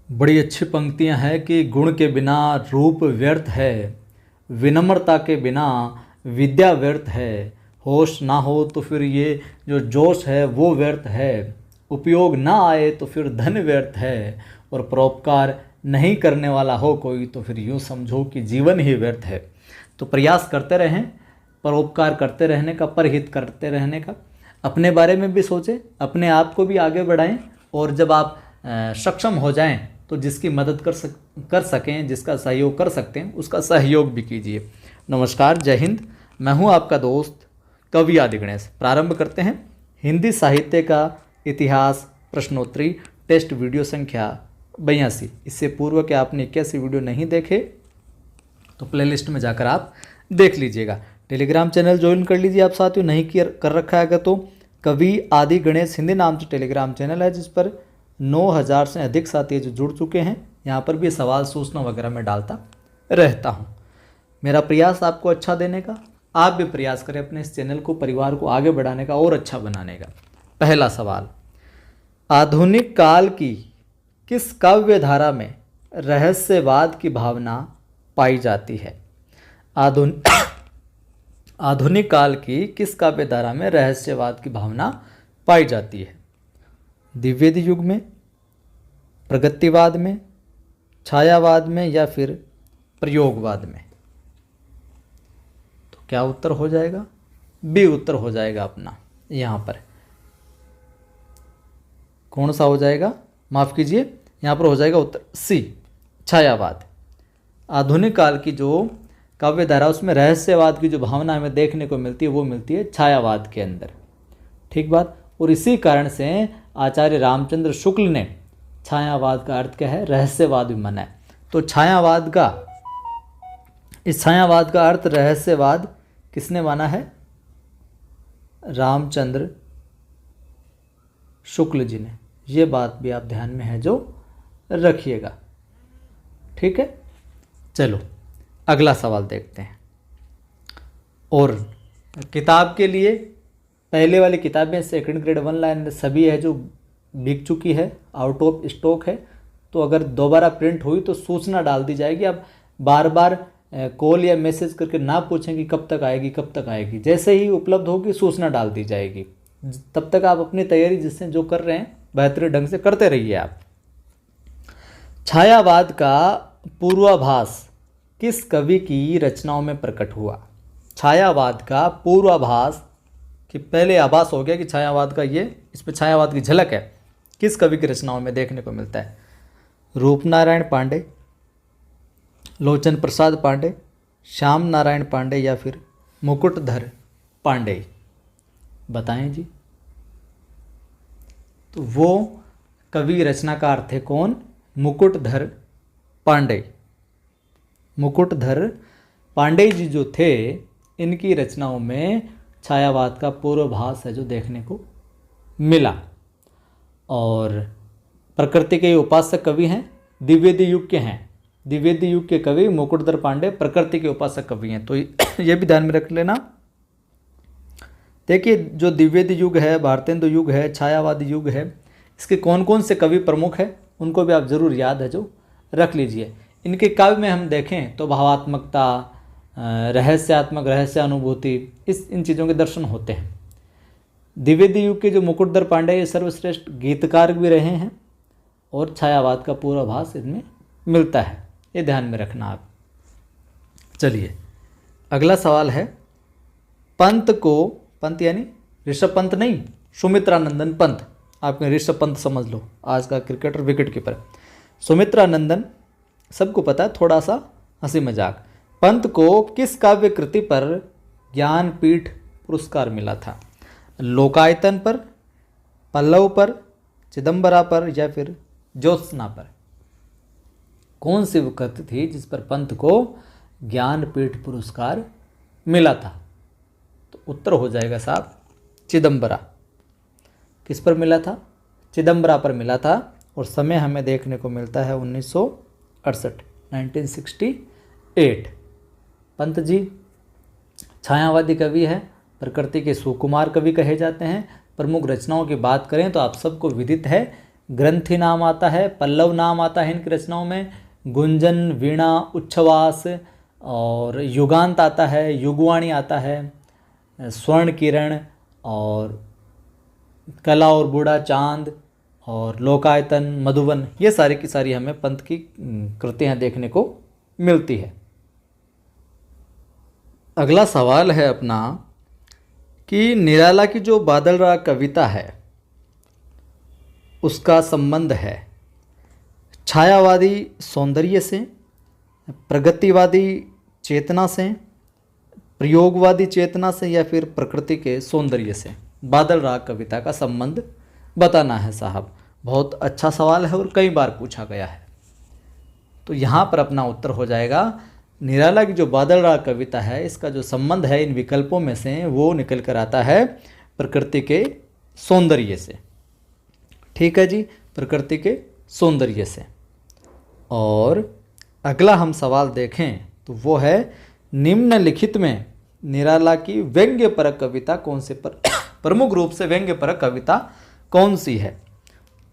बड़ी अच्छी पंक्तियां हैं कि गुण के बिना रूप व्यर्थ है, विनम्रता के बिना विद्या व्यर्थ है, होश ना हो तो फिर ये जो जोश है वो व्यर्थ है, उपयोग ना आए तो फिर धन व्यर्थ है, और परोपकार नहीं करने वाला हो कोई तो फिर यूँ समझो कि जीवन ही व्यर्थ है। तो प्रयास करते रहें, परोपकार करते रहने का, परहित करते रहने का, अपने बारे में भी सोचें, अपने आप को भी आगे बढ़ाएं, और जब आप सक्षम हो जाएं तो जिसकी मदद कर सकें, जिसका सहयोग कर सकते हैं उसका सहयोग भी कीजिए। नमस्कार, जय हिंद। मैं हूं आपका दोस्त कवि आदि गणेश। प्रारंभ करते हैं हिंदी साहित्य का इतिहास प्रश्नोत्तरी टेस्ट वीडियो संख्या 82। इससे पूर्व के आपने 81 वीडियो नहीं देखे तो प्लेलिस्ट में जाकर आप देख लीजिएगा। टेलीग्राम चैनल ज्वाइन कर लीजिए आप साथियों, नहीं कर रखा है तो कवि आदि गणेश हिंदी नाम से टेलीग्राम चैनल है, जिस पर 9000 से अधिक साथी जो जुड़ चुके हैं। यहाँ पर भी सवाल सूचना वगैरह मैं डालता रहता हूँ। मेरा प्रयास आपको अच्छा देने का, आप भी प्रयास करें अपने इस चैनल को, परिवार को आगे बढ़ाने का और अच्छा बनाने का। पहला सवाल, आधुनिक काल की किस काव्य धारा में रहस्यवाद की भावना पाई जाती है? आधुनिक काल की किस काव्य धारा में रहस्यवाद की भावना पाई जाती है? दिव्येद युग में, प्रगतिवाद में, छायावाद में, या फिर प्रयोगवाद में? तो क्या उत्तर हो जाएगा? बी उत्तर हो जाएगा अपना। यहाँ पर कौन सा हो जाएगा? माफ़ कीजिए, यहाँ पर हो जाएगा उत्तर सी, छायावाद। आधुनिक काल की जो काव्य धारा उसमें रहस्यवाद की जो भावना हमें देखने को मिलती है वो मिलती है छायावाद के अंदर। ठीक बात। और इसी कारण से आचार्य रामचंद्र शुक्ल ने छायावाद का अर्थ क्या है? रहस्यवाद भी माना है। तो इस छायावाद का अर्थ रहस्यवाद किसने माना है? रामचंद्र शुक्ल जी ने। ये बात भी आप ध्यान में है जो रखिएगा। ठीक है, चलो अगला सवाल देखते हैं। और किताब के लिए पहले वाली किताबें सेकंड ग्रेड 1 लाइन सभी है जो बिक चुकी है, आउट ऑफ स्टॉक है। तो अगर दोबारा प्रिंट हुई तो सूचना डाल दी जाएगी। अब बार बार कॉल या मैसेज करके ना पूछें कि कब तक आएगी कब तक आएगी। जैसे ही उपलब्ध होगी सूचना डाल दी जाएगी। तब तक आप अपनी तैयारी जिससे जो कर रहे हैं बेहतरीन ढंग से करते रहिए आप। छायावाद का पूर्वाभास किस कवि की रचनाओं में प्रकट हुआ? छायावाद का पूर्वाभास, कि पहले आभास हो गया कि छायावाद का इस पे छायावाद की झलक है, किस कवि की रचनाओं में देखने को मिलता है? रूपनारायण पांडे, लोचन प्रसाद पांडे, श्याम नारायण पांडे, या फिर मुकुटधर पांडे? बताएं जी। तो वो कवि रचनाकार थे कौन? मुकुटधर पांडे। मुकुटधर पांडे जी जो थे, इनकी रचनाओं में छायावाद का पूर्वाभास है जो देखने को मिला। और प्रकृति के उपासक कवि हैं, द्विवेदी युग के हैं। द्विवेदी युग के कवि मुकुटधर पांडे प्रकृति के उपासक कवि हैं। तो ये भी ध्यान में रख लेना। देखिए, जो द्विवेदी युग है, भारतेंदु युग है, छायावादी युग है, इसके कौन कौन से कवि प्रमुख हैं उनको भी आप जरूर याद है जो रख लीजिए। इनके काव्य में हम देखें तो भावात्मकता, रहस्यात्मक, रहस्यानुभूति, इन चीज़ों के दर्शन होते हैं। द्विवेदी युग के जो मुकुटधर पांडे ये सर्वश्रेष्ठ गीतकार भी रहे हैं, और छायावाद का पूर्वाभास इनमें मिलता है। ये ध्यान में रखना आप। चलिए अगला सवाल है, पंत यानी ऋषभ पंत नहीं, सुमित्रानंदन पंत। आपने ऋषभ पंत समझ लो, आज का क्रिकेटर, विकेट कीपर। सुमित्रानंदन सबको पता है, थोड़ा सा हंसी मजाक। पंत को किस काव्य कृति पर ज्ञानपीठ पुरस्कार मिला था? लोकायतन पर, पल्लव पर, चिदंबरा पर, या फिर ज्योत्सना पर? कौन सी वो कृति थी जिस पर पंत को ज्ञानपीठ पुरस्कार मिला था? तो उत्तर हो जाएगा साहब चिदंबरा। किस पर मिला था? चिदंबरा पर मिला था। और समय हमें देखने को मिलता है 1968। पंत जी छायावादी कवि है, प्रकृति के सुकुमार कवि कहे जाते हैं। प्रमुख रचनाओं की बात करें तो आप सबको विदित है ग्रंथि नाम आता है, पल्लव नाम आता है इनकी रचनाओं में, गुंजन, वीणा, उच्छ्वास और युगांत आता है, युगवाणी आता है, स्वर्ण किरण और कला और बूढ़ा चांद और लोकायतन, मधुबन, ये सारी की सारी हमें पंत की कृतियाँ देखने को मिलती है। अगला सवाल है अपना कि निराला की जो बादल राग कविता है उसका संबंध है छायावादी सौंदर्य से, प्रगतिवादी चेतना से, प्रयोगवादी चेतना से या फिर प्रकृति के सौंदर्य से। बादल राग कविता का संबंध बताना है साहब। बहुत अच्छा सवाल है और कई बार पूछा गया है। तो यहाँ पर अपना उत्तर हो जाएगा निराला की जो बादल राग कविता है इसका जो संबंध है इन विकल्पों में से वो निकल कर आता है प्रकृति के सौंदर्य से। ठीक है जी, प्रकृति के सौंदर्य से। और अगला हम सवाल देखें तो वो है निम्नलिखित में निराला की व्यंग्यपरक कविता कौन से प्रमुख रूप से व्यंग्यपरक कविता कौन सी है।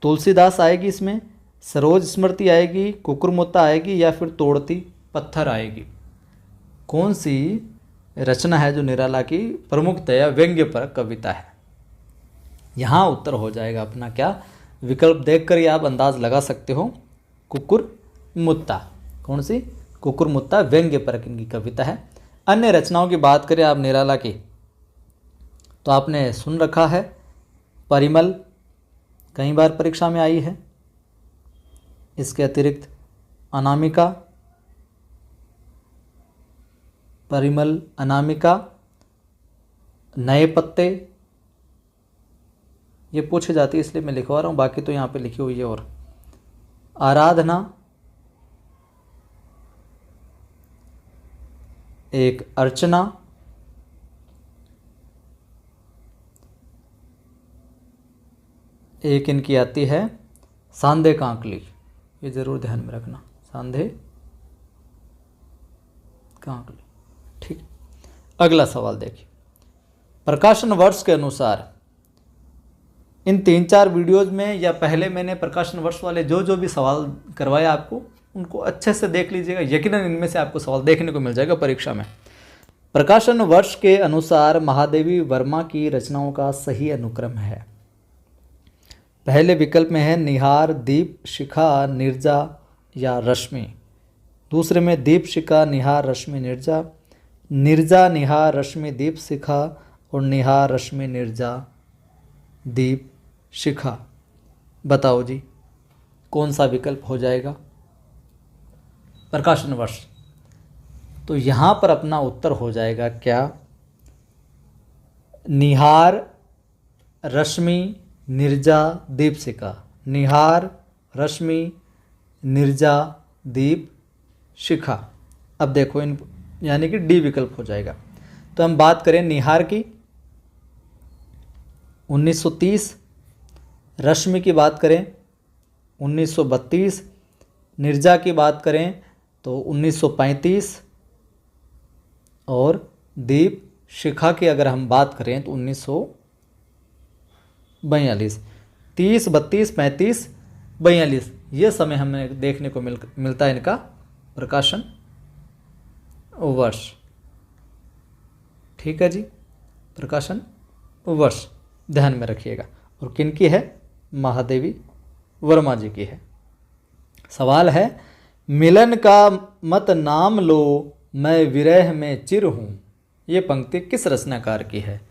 तुलसीदास आएगी इसमें, सरोज स्मृति आएगी, कुकुरमुत्ता आएगी या फिर तोड़ती पत्थर आएगी। कौन सी रचना है जो निराला की प्रमुखतया व्यंग्यपरक कविता है। यहाँ उत्तर हो जाएगा अपना क्या, विकल्प देखकर ही आप अंदाज लगा सकते हो, कुकुरमुत्ता। कौन सी? कुकुरमुत्ता व्यंग्यपरक इनकी कविता है। अन्य रचनाओं की बात करें आप निराला की तो आपने सुन रखा है परिमल, कई बार परीक्षा में आई है। इसके अतिरिक्त अनामिका, परिमल, अनामिका, नए पत्ते, ये पूछे जाती है इसलिए मैं लिखवा रहा हूँ, बाकी तो यहाँ पे लिखी हुई है। और आराधना, एक अर्चना, एक इनकी आती है सांधे कांकली, ये जरूर ध्यान में रखना, सांधे कांकली। ठीक, अगला सवाल देखिए। प्रकाशन वर्ष के अनुसार इन 3-4 वीडियोज में या पहले मैंने प्रकाशन वर्ष वाले जो भी सवाल करवाए आपको उनको अच्छे से देख लीजिएगा, यकीनन इनमें से आपको सवाल देखने को मिल जाएगा परीक्षा में। प्रकाशन वर्ष के अनुसार महादेवी वर्मा की रचनाओं का सही अनुक्रम है। पहले विकल्प में है निहार, दीप, शिखा, निर्जा या रश्मि। दूसरे में दीप, शिखा, निहार, रश्मि, निर्जा, निर्जा, निहार, रश्मि, दीप, शिखा और निहार, रश्मि, निर्जा, दीप, शिखा। बताओ जी कौन सा विकल्प हो जाएगा प्रकाशन वर्ष। तो यहाँ पर अपना उत्तर हो जाएगा क्या, निहार, रश्मि, निर्जा, दीप, शिखा। निहार, रश्मि, निर्जा, दीप, शिखा। अब देखो इन यानी कि डी विकल्प हो जाएगा। तो हम बात करें निहार की 1930, रश्मि की बात करें 1932, निर्जा की बात करें तो 1935 और दीप शिखा की अगर हम बात करें तो 1942। 30, 32, 35, 42 ये समय हमें देखने को मिलता है इनका प्रकाशन वर्ष। ठीक है जी, प्रकाशन वर्ष ध्यान में रखिएगा। और किनकी है? महादेवी वर्मा जी की है। सवाल है मिलन का मत नाम लो मैं विरह में चिर हूँ। ये पंक्ति किस रचनाकार की है?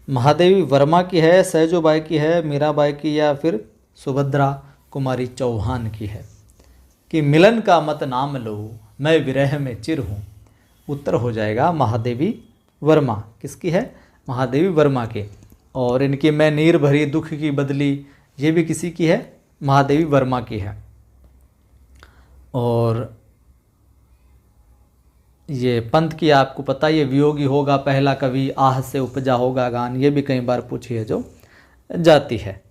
महादेवी वर्मा की है, सहजोबाई की है, मीराबाई की या फिर सुभद्रा कुमारी चौहान की है? कि मिलन का मत नाम लो मैं विरह में चिर हूँ। उत्तर हो जाएगा महादेवी वर्मा। किसकी है? महादेवी वर्मा की। और इनकी मैं नीर भरी दुख की बदली, ये भी किसी की है? महादेवी वर्मा की है। और ये पंत की आपको पता है, ये वियोगी होगा पहला कवि, आह से उपजा होगा गान, ये भी कई बार पूछी है जो जाती है।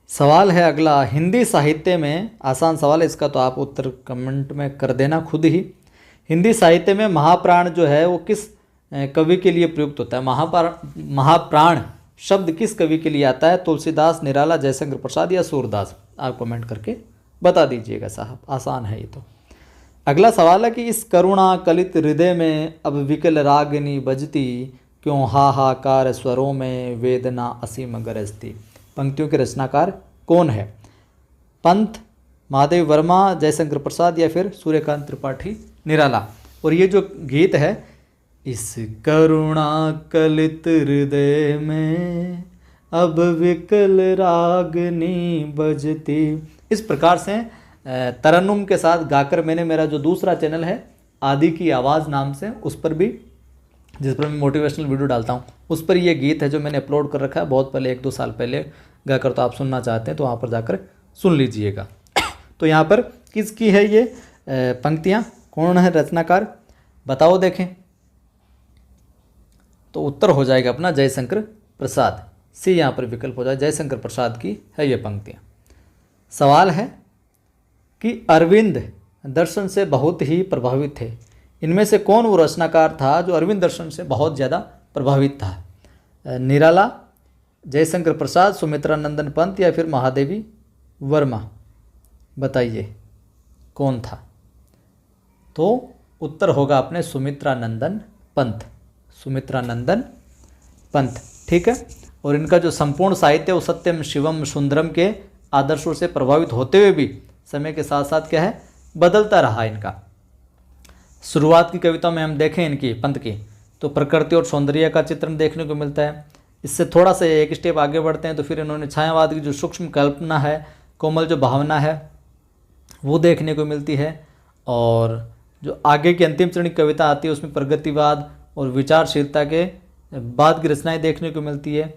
सवाल है अगला, हिंदी साहित्य में, आसान सवाल है इसका तो आप उत्तर कमेंट में कर देना खुद ही। हिंदी साहित्य में महाप्राण जो है वो किस कवि के लिए प्रयुक्त होता है? महाप्राण शब्द किस कवि के लिए आता है? तुलसीदास, निराला, जयशंकर प्रसाद या सूरदास? आप कमेंट करके बता दीजिएगा साहब, आसान है ये तो। अगला सवाल है कि इस करुणा कलित हृदय में अब विकल रागिनी बजती, क्यों हाहाकार स्वरों में वेदना असीम गरजती। पंक्तियों के रचनाकार कौन है? पंत, महादेव वर्मा, जयशंकर प्रसाद या फिर सूर्यकांत त्रिपाठी, निराला। और ये जो गीत है, इस करुणा कलित हृदय में अब विकल रागनी बजती, इस प्रकार से तरन्नुम के साथ गाकर मैंने मेरा जो दूसरा चैनल है आदि की आवाज़ नाम से, उस पर भी, जिस पर मैं मोटिवेशनल वीडियो डालता हूँ, उस पर ये गीत है जो मैंने अपलोड कर रखा है बहुत पहले, 1-2 साल पहले गाकर। तो आप सुनना चाहते हैं तो वहाँ पर जाकर सुन लीजिएगा। तो यहाँ पर किसकी है ये पंक्तियाँ, कौन है रचनाकार, बताओ देखें। तो उत्तर हो जाएगा अपना जयशंकर प्रसाद। सी यहाँ पर विकल्प हो जाए, जयशंकर प्रसाद की है ये पंक्तियाँ। सवाल है कि अरविंद दर्शन से बहुत ही प्रभावित थे, इनमें से कौन वो रचनाकार था जो अरविंद दर्शन से बहुत ज़्यादा प्रभावित था? निराला, जयशंकर प्रसाद, सुमित्रा नंदन पंत या फिर महादेवी वर्मा? बताइए कौन था? तो उत्तर होगा अपने सुमित्रा नंदन पंत, सुमित्रा नंदन पंत, ठीक है। और इनका जो संपूर्ण साहित्य वो सत्यम शिवम सुंदरम के आदर्शों से प्रभावित होते हुए भी समय के साथ साथ क्या है, बदलता रहा इनका। शुरुआत की कविता में हम देखें इनकी, पंत की, तो प्रकृति और सौंदर्य का चित्रण देखने को मिलता है। इससे थोड़ा सा एक स्टेप आगे बढ़ते हैं तो फिर इन्होंने छायावाद की जो सूक्ष्म कल्पना है, कोमल जो भावना है, वो देखने को मिलती है। और जो आगे की अंतिम चरण की कविता आती है उसमें प्रगतिवाद और विचारशीलता के बाद की रचनाएं देखने को मिलती है।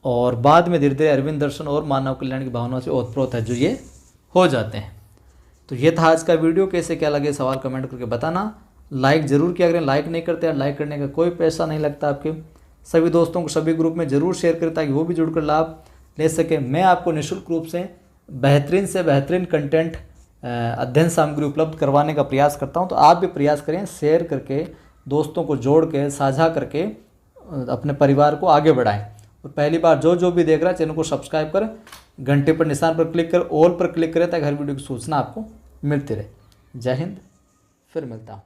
और बाद में धीरे धीरे अरविंद दर्शन और मानव कल्याण की भावनाओं से ओतप्रोत है जो ये हो जाते हैं। तो ये था आज का वीडियो। कैसे क्या लगे सवाल कमेंट करके बताना। लाइक ज़रूर किया करें, लाइक नहीं करते हैं, लाइक करने का कोई पैसा नहीं लगता आपके। सभी दोस्तों को सभी ग्रुप में ज़रूर शेयर करें ताकि वो भी जुड़कर लाभ ले सके। मैं आपको निःशुल्क रूप से बेहतरीन से बेहतरीन कंटेंट अध्ययन सामग्री उपलब्ध करवाने का प्रयास करता हूं, तो आप भी प्रयास करें, शेयर करके, दोस्तों को जोड़ के, साझा करके अपने परिवार को आगे बढ़ाएं। और पहली बार जो भी देख रहा है चैनल को सब्सक्राइब कर, घंटे पर निशान पर क्लिक कर, ऑल पर क्लिक करें ताकि हर वीडियो की सूचना आपको मिलती रहे। जय हिंद, फिर मिलता हूँ।